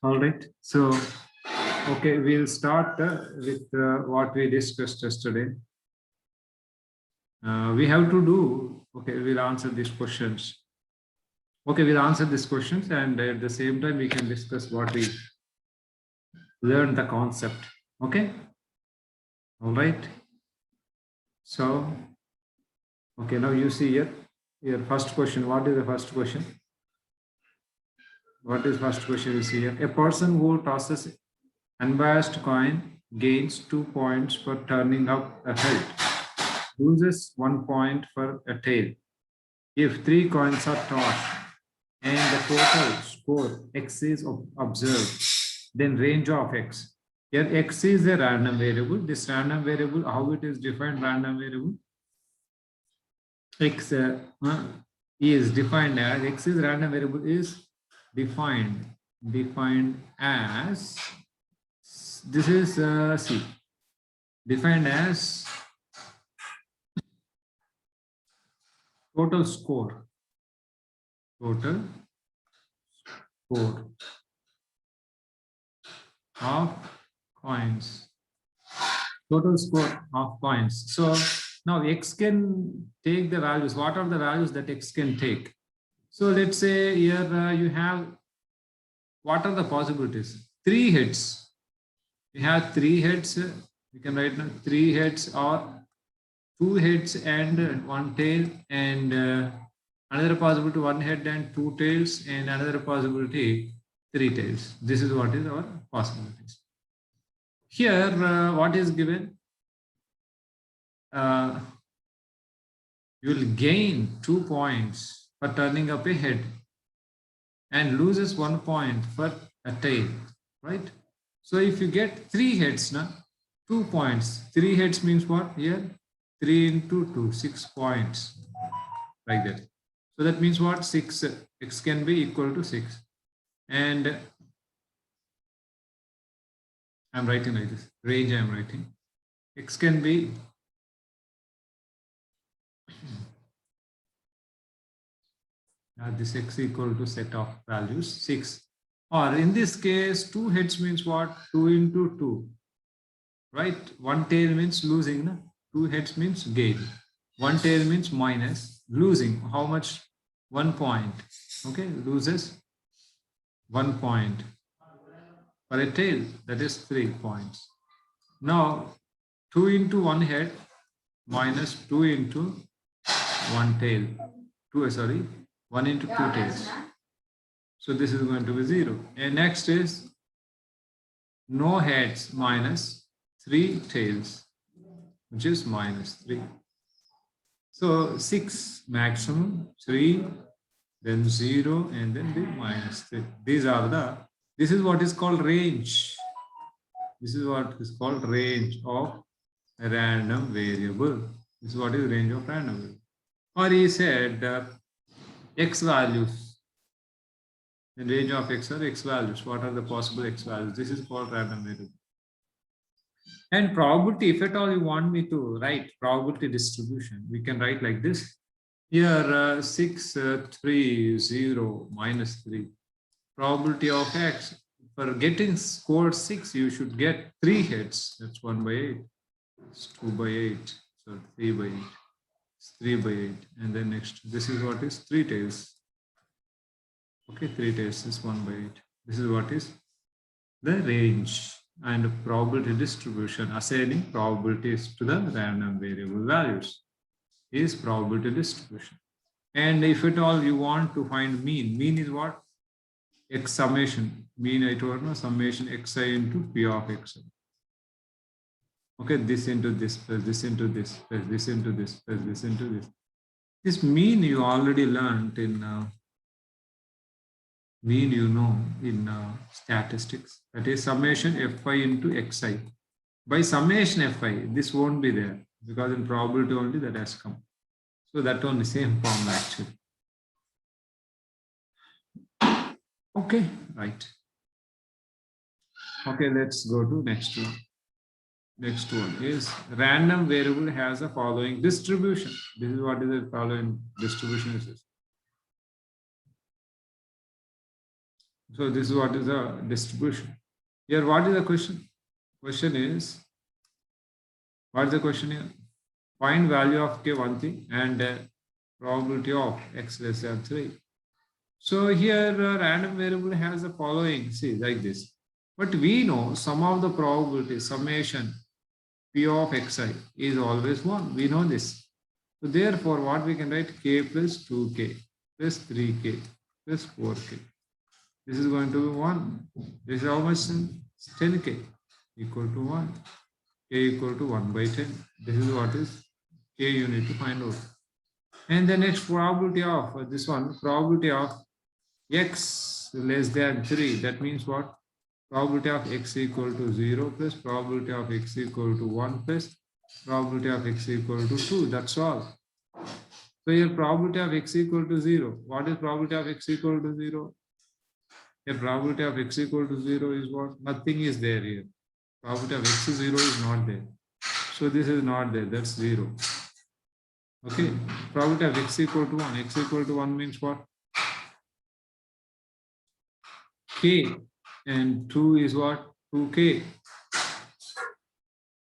All right. So, okay, we'll start with what we discussed yesterday. We have to do, okay, we'll answer these questions. Okay, we'll answer these questions and at the same time, we can discuss what we learned the concept. Okay. All right. So, okay, now you see here, your first question. What is the first question? What is first question you see here? A person who tosses unbiased coin gains 2 points for turning up a head, loses 1 point for a tail. If 3 coins are tossed and the total score x is observed, then range of x. Here x is a random variable. This random variable, how it is defined random variable? X is defined as, x is random variable is defined as, this is C, defined as total score of coins, total score of coins. So now x can take the values. What are the values that x can take? So let's say here you have, what are the possibilities? 3 heads. We have 3 heads. We can write now 3 heads or 2 heads and 1 tail, and another possibility 1 head and 2 tails, and another possibility 3 tails. This is what is our possibilities. Here, what is given? You will gain 2 points for turning up a head and loses 1 point for a tail, right? So if you get 3 heads now, 2 points. 3 heads means what? Here 3 into 2, 6 points, like that. So that means what? 6, x can be equal to 6. And I'm writing like this, range I'm writing. X can be this x equal to set of values 6. Or in this case, 2 heads means what? 2 into 2, right? 1 tail means losing, no? 2 heads means gain. 1 tail means minus, losing. How much? 1 point. Okay, loses 1 point. For a tail, that is 3 points. Now, 2 into 1 head minus 2 into 1 tail. 1 into 2 tails. So this is going to be 0. And next is no heads minus 3 tails, which is minus 3. So 6 maximum, 3, then 0, and then the minus 3. This is what is called range. This is what is called range of a random variable. This is what is range of random variable. Or he said x values. The range of x are x values. What are the possible x values? This is called random variable. And probability, if at all you want me to write probability distribution, we can write like this. Here 6, 3, 0, minus 3. Probability of x. For getting scored 6, you should get 3 heads. That's 1 by 8. It's 2 by 8. So 3 by 8. It's 3 by 8. And then next, this is what is 3 tails. Okay, 3 tails is 1 by 8. This is what is the range and probability distribution, assigning probabilities to the random variable values is probability distribution. And if at all you want to find mean is what? X summation. Mean I told you, summation xi into p of xi. Okay, this into this, plus this into this, plus this into this, plus this into this. This mean you already learned in mean in statistics. That is summation fi into xi. By summation fi, this won't be there because in probability only that has come. So that only same form actually. Okay, right. Okay, let's go to next one. Next one is random variable has a following distribution. This is what is the following distribution is. So this is what is the distribution. Here, what is the question? Question is, what is the question here? Find value of k one thing and probability of x less than 3. So here random variable has the following, see like this. But we know some of the probability summation p of xi is always 1. We know this. So therefore what we can write k plus 2k plus 3k plus 4k. This is going to be 1. This is how much? 10k equal to 1. K equal to 1 by 10. This is what is k you need to find out. And the next probability of this one, probability of x less than 3. That means what? Probability of x equal to 0 plus probability of x equal to 1 plus probability of x equal to 2. That's all. So here probability of x equal to 0. What is probability of x equal to 0? Here probability of x equal to 0 is what? Nothing is there here. Probability of x is 0 is not there. So this is not there. That's 0. Okay. Probability of x equal to 1. X equal to 1 means what? K. And 2 is what? 2k.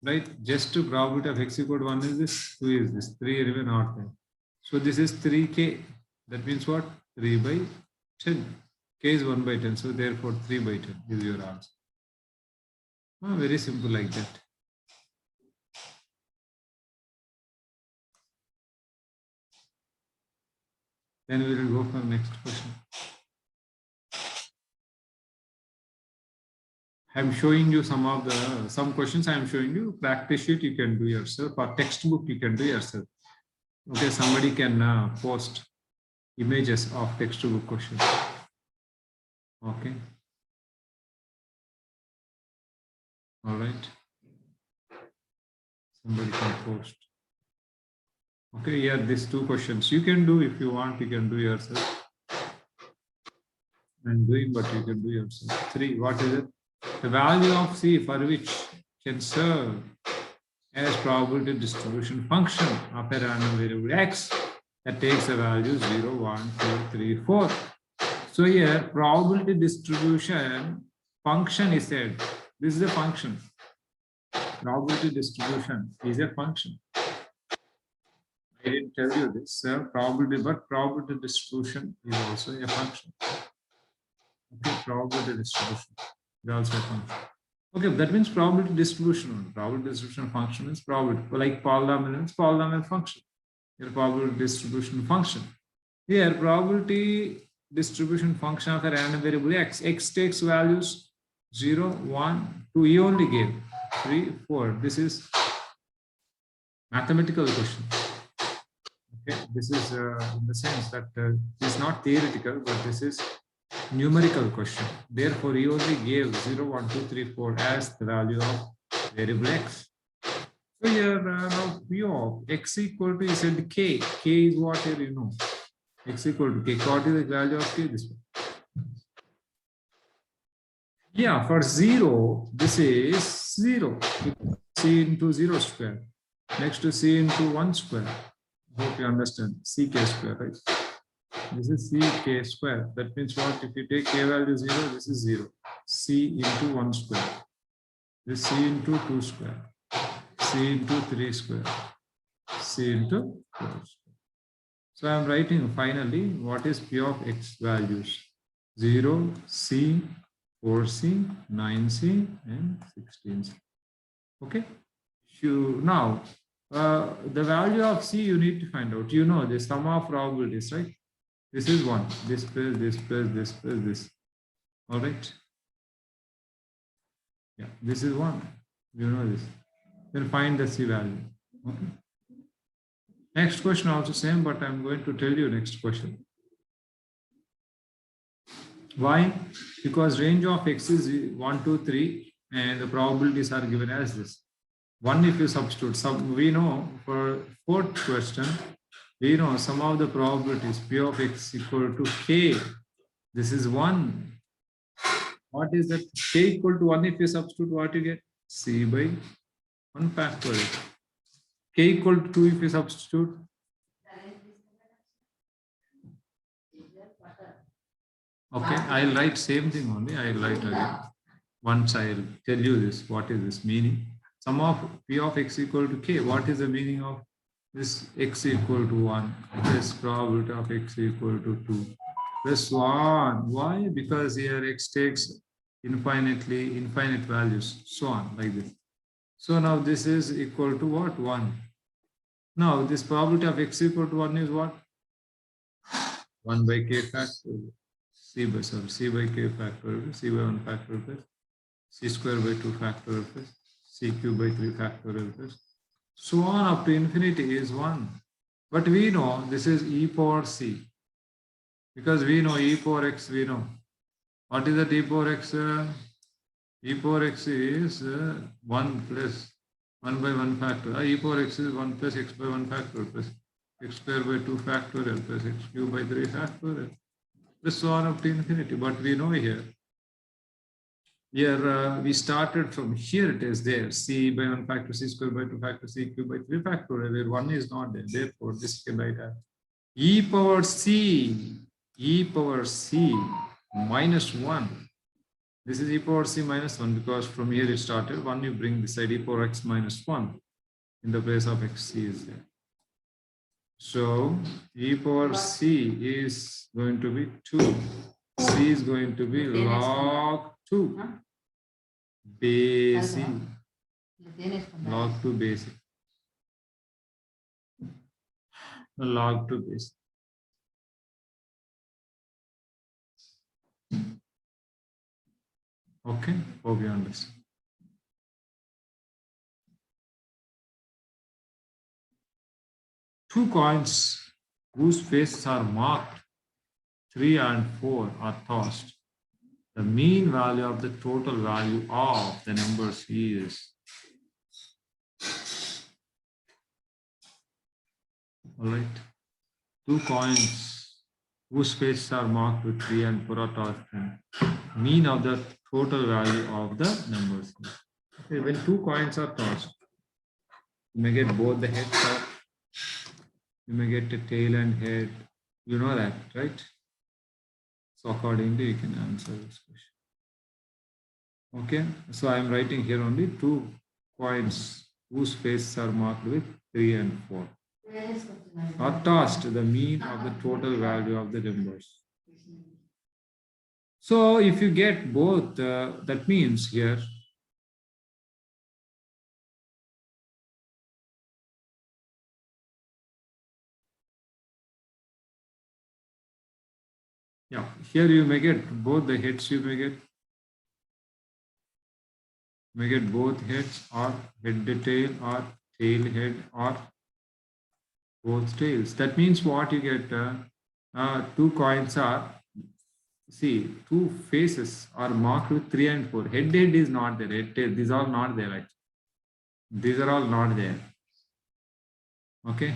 Right? Just to probability of x equal to 1 is this, 2 is this, 3 remain not there. So this is 3k. That means what? 3 by 10. K is 1 by 10. So therefore 3 by 10 is your answer. Oh, very simple like that. Then we will go for the next question. I'm showing you some questions I am showing you. Practice sheet you can do yourself, or textbook you can do yourself. Okay, somebody can post images of textbook questions. Okay. All right. Somebody can post. Okay, yeah, these 2 questions you can do if you want, you can do yourself. I'm doing, but you can do yourself. 3, what is it? The value of C for which can serve as probability distribution function of a random variable x that takes the value 0, 1, 2, 3, 4. So here probability distribution function is said. This is a function. Probability distribution is a function. I didn't tell you this, probability, but probability distribution is also a function. Okay, probability distribution is also a function. Okay, that means probability distribution. Probability distribution function is probability, like polynomial function. Your probability distribution function. Here, probability distribution function of a random variable x. X takes values 0, 1, 2. He only gave 3, 4. This is mathematical question. Okay, this is in the sense that it's not theoretical, but this is numerical question. Therefore, he only gave 0, 1, 2, 3, 4 as the value of variable x. So here now p of x equal to, he said k. K is what here you know. X equal to k. What is the value of k? This one. Yeah, for 0, this is 0. C into 0 square. Next to c into 1 square. Hope you understand. Ck square, right? This is ck square. That means what? If you take k value 0, this is 0. C into 1 square. This c into 2 square. C into 3 square. C into 4 square. So I am writing finally what is p of x values. 0, c, 4c, 9c, and 16c. Okay. Now, the value of c you need to find out. You know the sum of probabilities, right? This is 1. This plus this plus this plus this. All right. Yeah, this is 1. You know this. Then find the c value. Okay. Next question also same, but I'm going to tell you next question. Why? Because range of x is 1, 2, 3, and the probabilities are given as this. 1 if you substitute. We know for 4th question, we know some of the probabilities p of x equal to k. This is 1. What is that? K equal to 1 if you substitute, what you get? C by 1 factorial. K equal to 2 if you substitute. Okay, I'll write same thing only. I'll write again. Once I'll tell you this, what is this meaning? Sum of P of x equal to k. What is the meaning of this x equal to 1? This probability of x equal to 2. Plus 1. Why? Because here x takes infinite values, so on, like this. So now this is equal to what? 1. Now this probability of x equal to 1 is what? 1 by k factorial. C by k factorial, c by 1 factorial plus c square by 2 factorial plus c cube by 3 factorial plus so on up to infinity is 1. But we know this is e power c because we know e power x, we know. What is that e power x? E power x is 1 plus 1 by 1 factorial. E power x is 1 plus x by 1 factorial plus x square by 2 factorial plus x cube by 3 factorial. Plus so on up to infinity. But we know here we started from here, it is there, c by 1 factor, c square by 2 factor, c cube by 3 factorial, where 1 is not there. Therefore, this can write as e power c minus 1. This is e power c minus 1 because from here it started. 1 you bring this side, e power x minus 1 in the place of x, c is there. So e power c is going to be 2. C is going to be log 2 base e. Log 2 base e. Log 2 base. Okay, hope you understand. Two coins whose faces are marked 3 and 4 are tossed. The mean value of the total value of the numbers is. All right. Two coins whose faces are marked with 3 and 4 are tossed. Mean of the total value of the numbers. Okay, when two coins are tossed, you may get both the heads up. You may get the tail and head. You know that, right? So accordingly, you can answer this question. Okay, so I am writing here only two coins whose faces are marked with 3 and 4. Are tossed, the mean of the total value of the numbers. So if you get both, that means here, yeah, here you may get both the heads, you may get both heads or head to tail or tail head or both tails. That means what you get, two coins are, see, two faces are marked with 3 and 4. Head is not there, head tail, these are not there actually. These are all not there. Okay,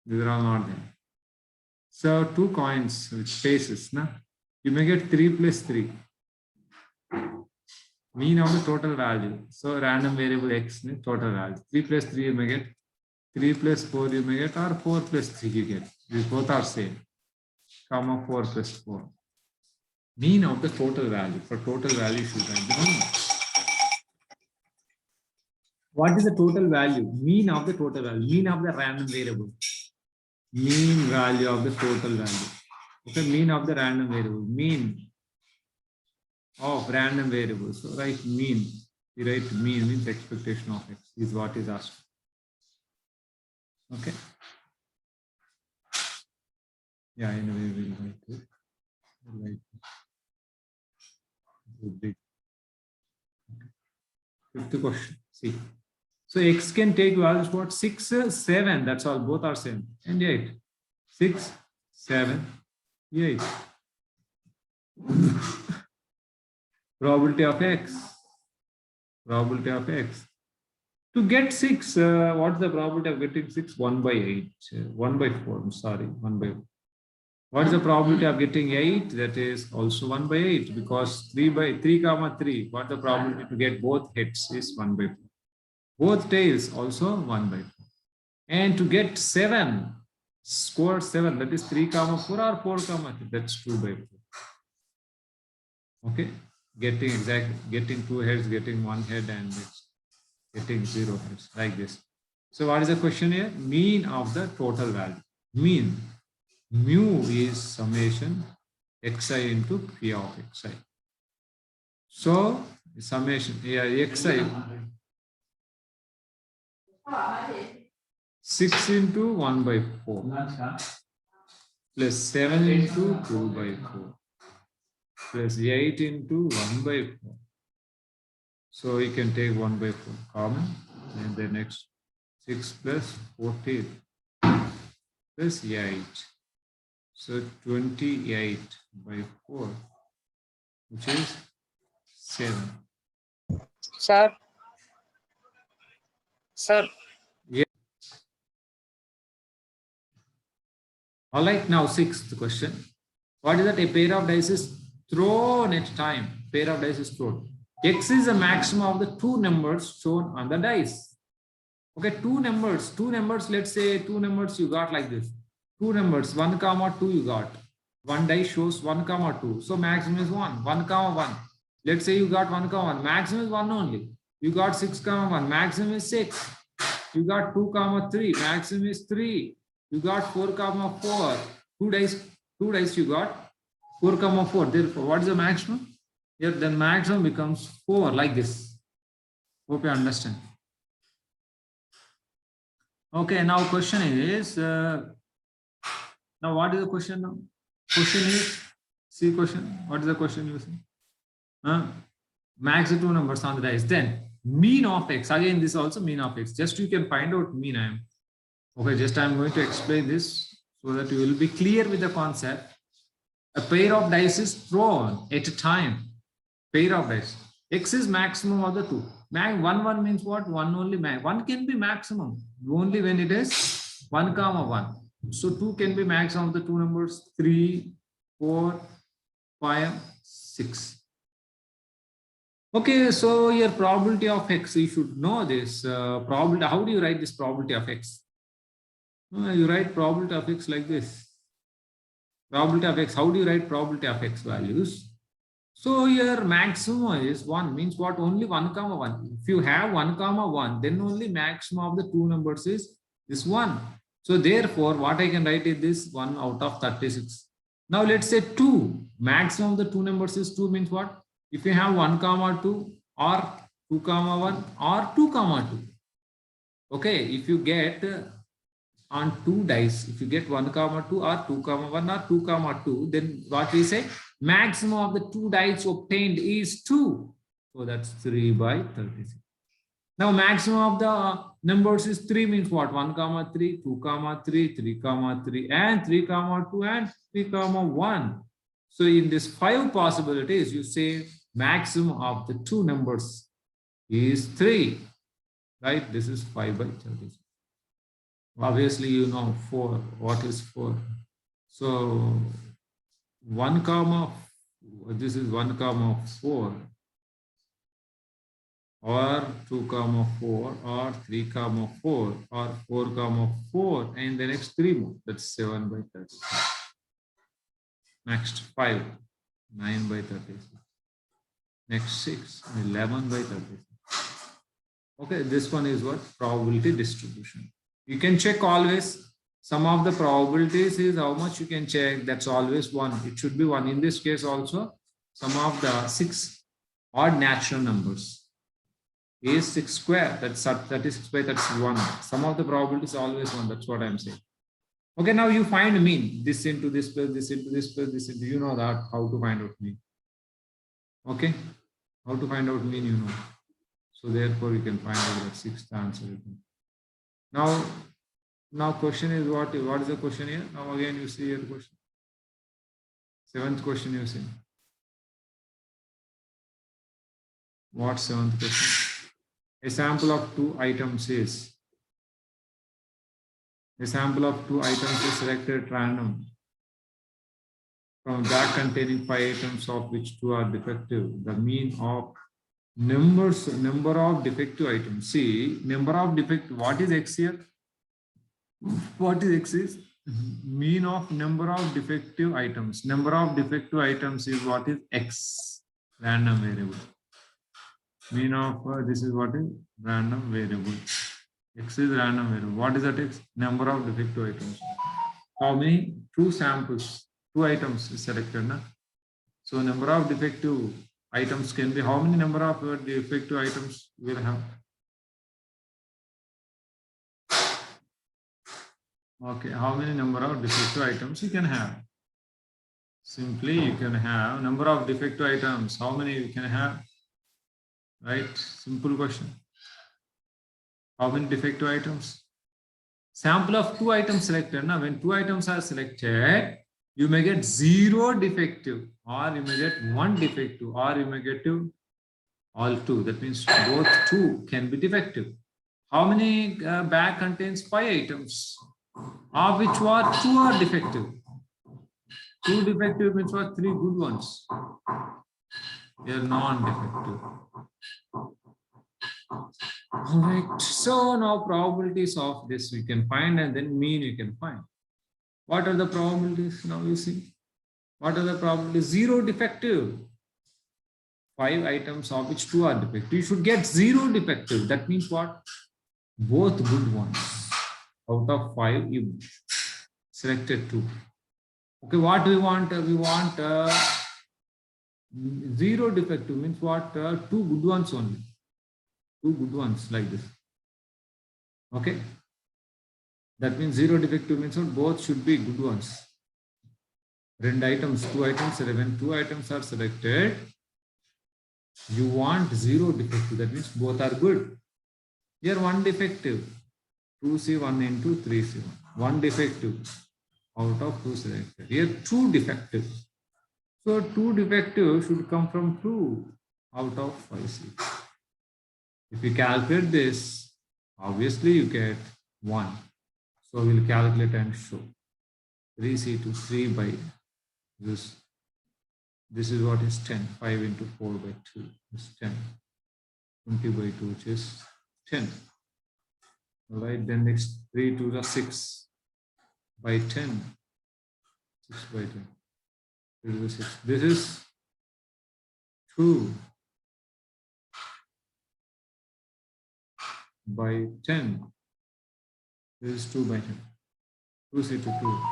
these are all not there. So two coins with faces, na? You may get 3 plus 3. Mean of the total value. So random variable x, total value. 3 plus 3 you may get. 3 plus 4 you may get, or 4 plus 3 you get. These both are same. Comma 4 plus 4. Mean of the total value. For total value, you should write the number. What is the total value? Mean of the total value. Mean of the random variable. Mean value of the total value. Okay, mean of the random variable. Mean of random variables. So write mean. We write mean means expectation of x is what is asked. Okay. Yeah, anyway, we'll write it. Okay. Fifth question. See. So x can take values what? 6, 7. That's all. Both are same. And 8. 6, 7, 8. Probability of x. Probability of x. To get 6, what's the probability of getting 6? 1 by 8. 1 by 4. I'm sorry. 1 by 4. What is the probability of getting 8? That is also 1 by 8 because 3 by 3 comma 3. What the probability to get both heads is 1 by 4. Both tails also 1 by 4. And to get 7, score 7, that is 3 comma 4 or 4 comma 3. That's 2 by 4. Okay, getting two heads, getting one head, and getting zero heads like this. So what is the question here? Mean of the total value. Mean. Mu is summation xi into p of xi. So summation xi 6 into 1 by 4 plus 7 into 2 by 4 plus 8 into 1 by 4. So you can take 1 by 4 common, and the next 6 plus 14 plus 8. So 28 by 4, which is 7. Sir. Sir. Yeah. All right, now sixth question. What is that? A pair of dice is thrown at a time. Pair of dice is thrown. X is the maximum of the two numbers shown on the dice. Okay, two numbers, let's say two numbers you got like this. Two numbers, 1, 2 you got. One dice shows 1, 2. So maximum is 1, 1, 1. Let's say you got 1, 1. Maximum is 1 only. You got 6, 1. Maximum is 6. You got 2, 3. Maximum is 3. You got 4, 4. Two dice you got 4, 4. Therefore, what is the maximum? Here, then maximum becomes 4 like this. Hope you understand. Okay, now question is, now what is the question now? Question is, see question, what is the question you see? Max the two numbers on the dice. Then mean of x, again this also mean of x. Just you can find out mean. Okay, just I'm going to explain this so that you will be clear with the concept. A pair of dice is thrown at a time. Pair of dice. X is maximum of the two. 1 means what? 1 only. 1 can be maximum only when it is 1, 1. So 2 can be maximum of the two numbers 3, 4, 5, 6. Okay, so your probability of x, you should know this. Probability. How do you write this probability of x? You write probability of x like this. Probability of x. How do you write probability of x values? So your maximum is 1, means what? Only 1, 1. If you have 1, 1, then only maximum of the two numbers is this 1. So therefore, what I can write is this 1 out of 36. Now let's say 2. Maximum of the two numbers is 2, means what? If you have 1, 2 or 2, 1 or 2, 2. Okay, if you get on two dice, if you get 1, 2 or 2, 1 or 2, 2, then what we say? Maximum of the two dice obtained is 2. So that's 3 by 36. Now maximum of the numbers is 3, means what? 1, 3, 2, 3, 3, 3, and 3, 2, and 3, 1. So in this 5 possibilities, you say maximum of the two numbers is 3. Right? This is 5 by 36. Obviously, you know 4. What is 4? So 1, this is 1, 4, or 2, 4, or 3, 4, or 4, 4, and the next 3 more. That's 7 by 36. Next 5, 9 by 36. Next 6, 11 by 36. Okay, this one is what? Probability distribution. You can check always. Some of the probabilities is how much you can check. That's always 1. It should be 1. In this case also, some of the 6 odd natural numbers is 6 square. That's 36 by 31. Some of the probabilities always 1. That's what I'm saying. Okay, now you find mean. This into this plus this into this plus this into. You know that how to find out mean. Okay, how to find out mean, you know. So therefore, you can find out that 6th answer. Now question is what is the question here? Now again you see here the question. 7th question you see. What 7th question? A sample of 2 items is. A sample of 2 items is selected at random from a bag containing 5 items, of which 2 are defective. The mean of number of defective items. See, number of defective. What is x here? What is x is? Mean of number of defective items. Number of defective items is what is x. random variable. Mean of this is what is random variable. X is random variable. What is that X? Number of defective items. How many? Two samples, two items is selected. Na? So number of defective items can be, how many number of defective items will have? Okay, how many number of defective items you can have? Simply you can have number of defective items. How many you can have? Right? Simple question. How many defective items? Sample of two items selected. Now, when two items are selected, you may get 0 defective, or you may get 1 defective, or you may get all 2. That means both 2 can be defective. How many bag contains 5 items, of which 2 are defective? 2 defective means what? 3 good ones. They are non-defective. All right. So now probabilities of this we can find, and then mean you can find. What are the probabilities now you see? What are the probabilities? 0 defective. 5 items of which 2 are defective. You should get 0 defective. That means what? Both good ones. Out of 5 you selected 2. Okay, what we want? We want 0 defective means what? 2 good ones only. 2 good ones like this. Okay. That means 0 defective means what? Both should be good ones. Two items, when 2 items are selected, you want 0 defective. That means both are good. Here 1 defective. 2C1 into 3C1. 1 defective out of 2 selected. Here 2 defective. So 2 defective should come from 2 out of 5C. If you calculate this, obviously you get 1. So we'll calculate and show. 3C to 3 by this. This is what is 10. 5 into 4 by 2 is 10. 20 by 2, which is 10. All right, then next 3 to the 6 by 10. 6 by 10. 3 to the 6. This is 2 by 10. This is 2 by 10. 2C to 2.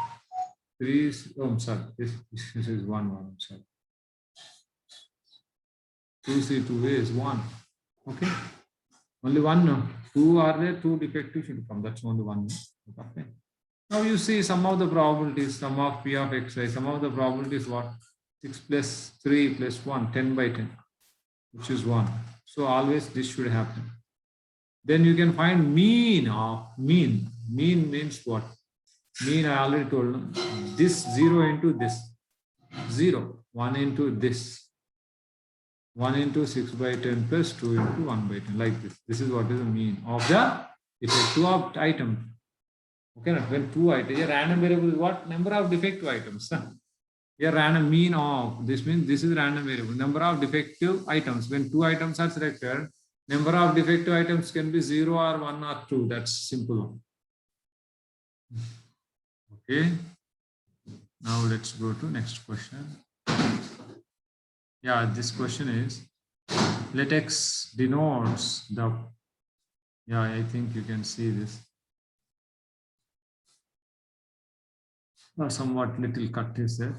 3, oh, I'm sorry. This is 1, I'm sorry. 2C2 is 1. Okay. Only 1, no. 2 are there, 2 defective should come. That's only 1. Okay. Now you see some of the probabilities, sum of P of Xi, some of the probabilities what? 6 plus 3 plus 1, 10 by 10, which is 1. So always this should happen. Then you can find mean of mean. Mean means what? Mean I already told. This 0 into this. 0. 1 into this. 1 into 6 by 10 plus 2 into 1 by 10. Like this. This is what is the mean of the defective item. Okay, when 2 items, a random variable is what? Number of defective items. Here random mean of, this means this is random variable. Number of defective items. When 2 items are selected, number of defective items can be 0 or 1 or 2. That's simple. Okay. Now let's go to next question. Yeah, this question is, let X denotes the, yeah, I think you can see this. Somewhat little cut is there,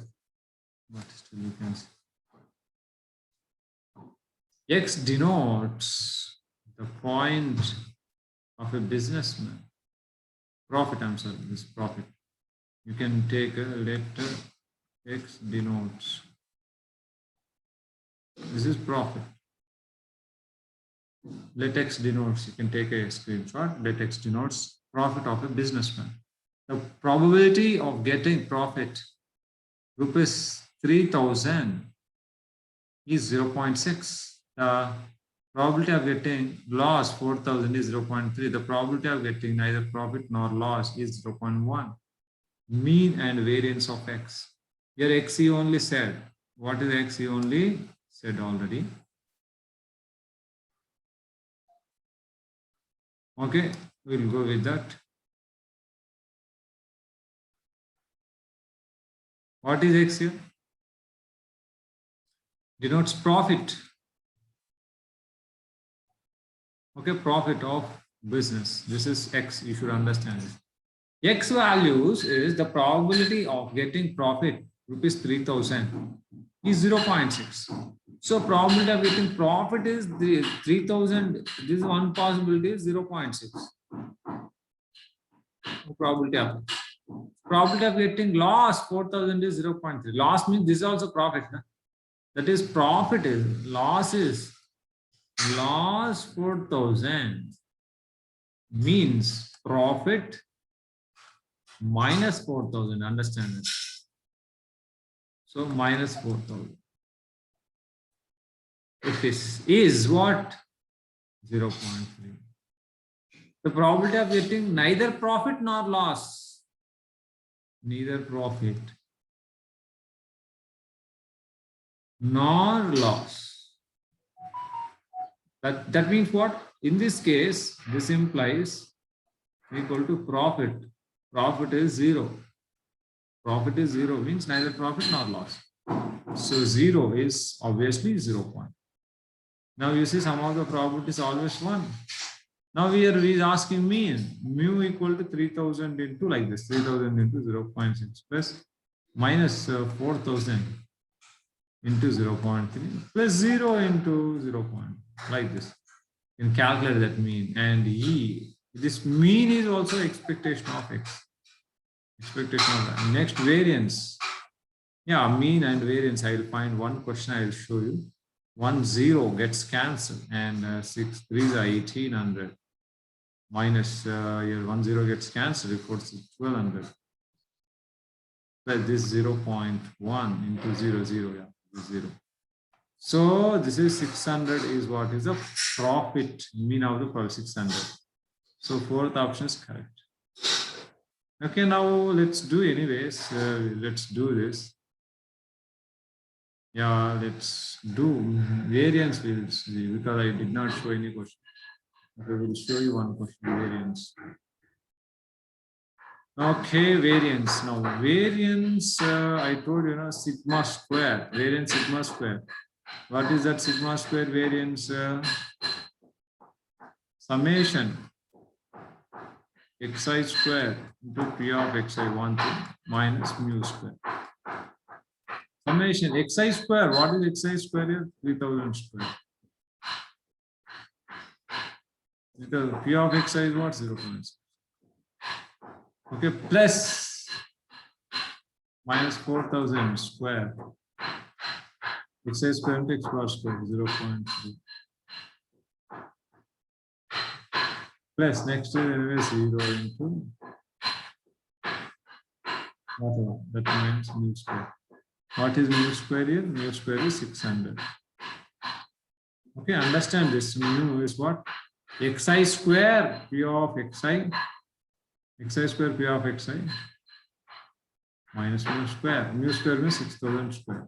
but still you can see. X denotes the point of a businessman. Profit, I'm sorry, this profit. You can take a letter X denotes. This is profit. Let X denotes, you can take a screenshot. Let X denotes profit of a businessman. The probability of getting profit rupees 3,000 is 0.6. The probability of getting loss 4,000 is 0.3. The probability of getting neither profit nor loss is 0.1. Mean and variance of X. Here X he only said. What is X he only said already? Okay, we'll go with that. What is X here? denotes profit. Okay, profit of business. This is X, you should understand this. X values is the probability of getting profit, rupees 3,000 is 0.6. So probability of getting profit is the 3,000, this one possibility is 0.6. Probability of it. Probability of getting loss 4,000 is 0.3. Loss means this is also profit. Huh? That is profit is loss 4,000 means profit minus 4,000. Understand it? So minus 4,000. If this is what? 0.3. The probability of getting neither profit nor loss. Neither profit nor loss. That means what? In this case, this implies equal to profit. Profit is 0. Profit is 0 means neither profit nor loss. So 0 is obviously 0. Now you see some of the probability is always 1. Now here he is asking mean. Mu equal to 3,000 into like this. 3,000 into 0.6 plus minus 4,000 into 0.3 plus 0 into 0. Like this. You can calculate that mean. And E, this mean is also expectation of X. Expectation of that. Next variance. Yeah, mean and variance. I will find one question I will show you. 1 0 gets cancelled and 6 3s are 1,800. Minus here 1 0 gets cancelled, reports 1,200. But this 0.1 into 0 0, yeah, 0. So this is 600 is what is the profit, mean of the profit 600. So fourth option is correct. Okay, now let's do anyways. Let's do this. Yeah, let's do variance. We'll see because I did not show any question. Okay, we'll show you one question, variance. Okay, variance. Now, variance, I told you, sigma square, variance sigma square. What is that sigma square variance? Summation xi square into p of xi1 minus mu square. Summation xi square, what is xi square here? 3,000 square. Because p of xi is what? 0.6. Okay, plus minus 4,000 square. Xi square into x bar square 0.3. Plus next is anyway 0 into whatever. That means mu square. What is mu square here? Mu square is 600. Okay, understand this. Mu is what? Xi square p of xi. Xi square p of xi minus mu square. Mu square means 6,000 square.